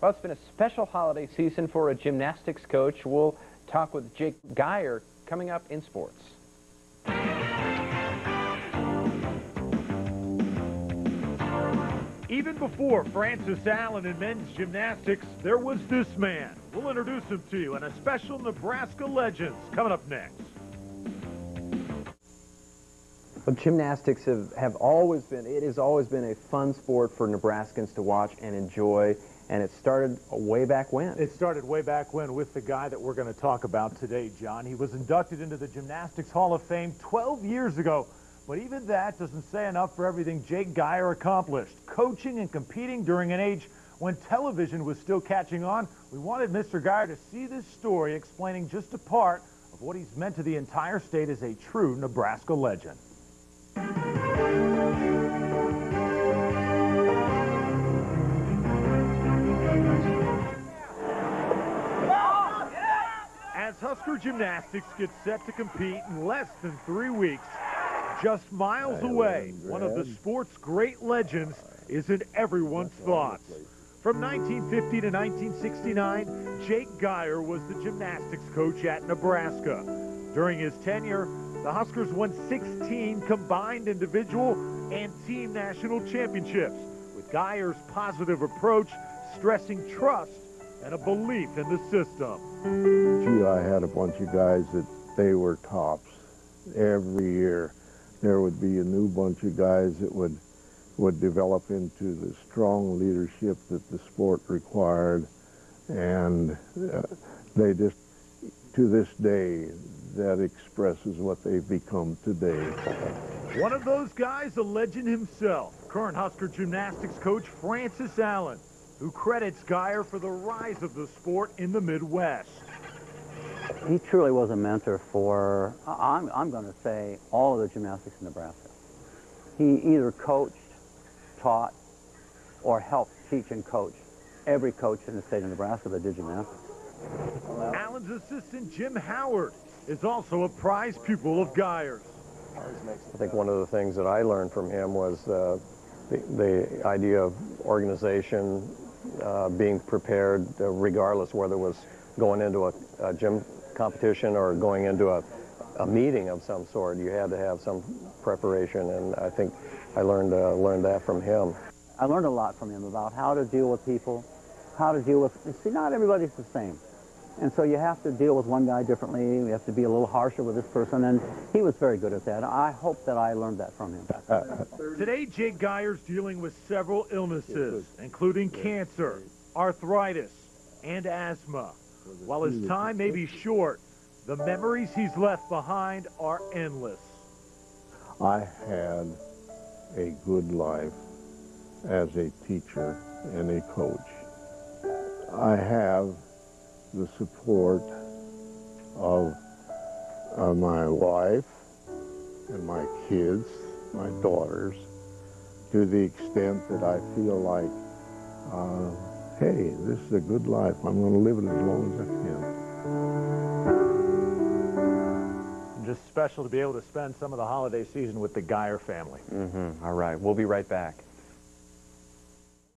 Well, it's been a special holiday season for a gymnastics coach. We'll talk with Jake Geier coming up in sports. Even before Francis Allen in men's gymnastics, there was this man. We'll introduce him to you in a special Nebraska Legends coming up next. Well, gymnastics have always been, it has always been a fun sport for Nebraskans to watch and enjoy, and it started way back when. It started way back when with the guy that we're going to talk about today, John. He was inducted into the Gymnastics Hall of Fame 12 years ago, but even that doesn't say enough for everything Jake Geier accomplished. Coaching and competing during an age when television was still catching on, we wanted Mr. Geier to see this story explaining just a part of what he's meant to the entire state as a true Nebraska legend. As Husker Gymnastics gets set to compete in less than 3 weeks, just miles away, one of the sport's great legends is in everyone's thoughts. From 1950 to 1969, Jake Geier was the gymnastics coach at Nebraska. During his tenure, the Huskers won 16 combined individual and team national championships, with Geier's positive approach stressing trust and a belief in the system. Gee, I had a bunch of guys that they were tops. Every year there would be a new bunch of guys that would develop into the strong leadership that the sport required, and they just, to this day, that expresses what they've become today. One of those guys, a legend himself, current Husker Gymnastics coach Francis Allen, who credits Geier for the rise of the sport in the Midwest. He truly was a mentor for, I'm going to say, all of the gymnastics in Nebraska. He either coached, taught, or helped teach and coach every coach in the state of Nebraska that did gymnastics. Allen's assistant, Jim Howard, is also a prize pupil of Geier's. I think one of the things that I learned from him was the idea of organization, being prepared regardless whether it was going into a gym competition or going into a meeting of some sort. You had to have some preparation, and I think I learned that from him. I learned a lot from him about how to deal with people, how to deal with, see, not everybody's the same. And so you have to deal with one guy differently. You have to be a little harsher with this person, and he was very good at that. I hope that I learned that from him. Today, Jake Geier's dealing with several illnesses, including cancer, arthritis, and asthma. While his time may be short, the memories he's left behind are endless. I had a good life as a teacher and a coach. I have the support of my wife and my kids, my daughters, to the extent that I feel like, hey, this is a good life. I'm going to live it as long as I can. Just special to be able to spend some of the holiday season with the Geier family. All right, we'll be right back.